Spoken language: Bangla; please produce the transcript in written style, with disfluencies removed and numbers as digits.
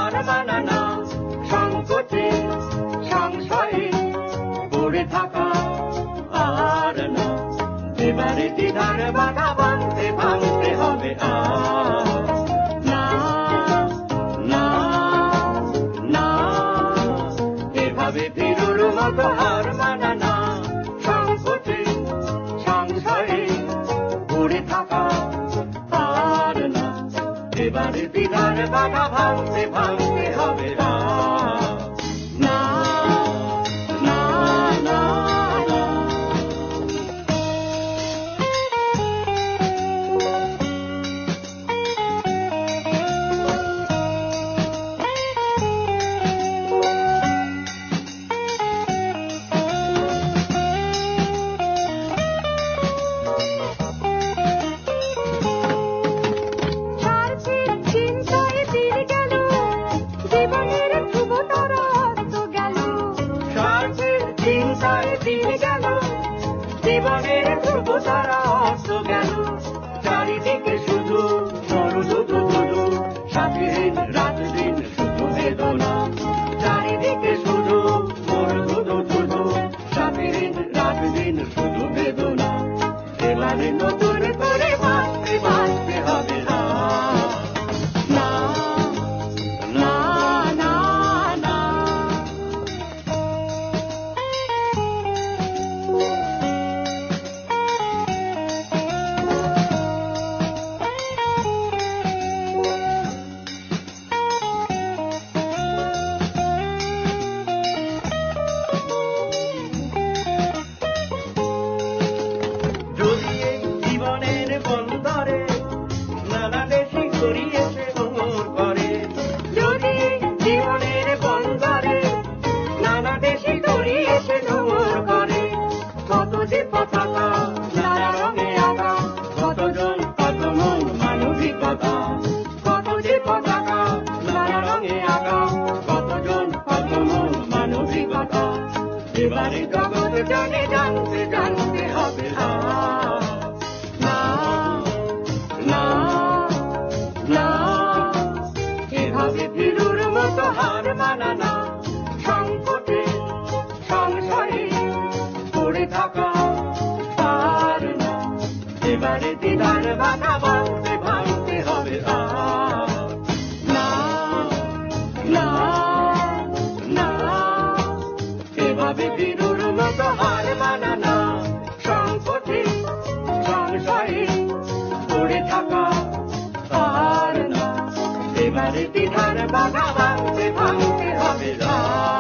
হার মানা না, সংকটে সংশয়ে পড়ে থাকা আর না, এবারে দ্বিধার বাধা ভাঙতে ভাঙতে হবে আর না, না, না, এভাবে ফিরুর মতো হার মানা না, সংকটে সংশয়ে পড়ে থাকা আর না, এবারে দ্বিধার বাধা ভাঙতে ভাঙতে হবে আর না, না, না, না। জীবনের ধ্রুব তারা অস্ত গেল, চারিদিকে শুধু মরুদুধু ধুধু, সাথীহীন রাত দিন শুধু বেদনা, চারিদিকে শুধু মরুদুধু ধুধু, সাথীহীন রাত দিন শুধু বেদনা, এবারে নতুন করে বাঁচতে বাঁচতে হবে না, না, না, না, না। পতাকা নানা রঙে আঁকা, কতজন কত মন মানবিকতা, কত যে পতাকা নানা রঙে আঁকা, কতজন কত মন মানবিকতা, এবারে জগৎ জানে জানতে জানতে হবে না, না, না, এভাবে ফিরুর মতো হার মানা না, সংকটে সংশয়ে পড়ে থাকা আর না, এবারে দ্বিধার বাধা ভাঙতে ভাঙতে হবে আর না, না, না, এভাবে ফিরুর মতো হার মানা না, সংকটে সংশয়ে পড়ে থাকা আর না, এবারে দ্বিধার বাধা ভাঙতে ভাঙতে হবে আর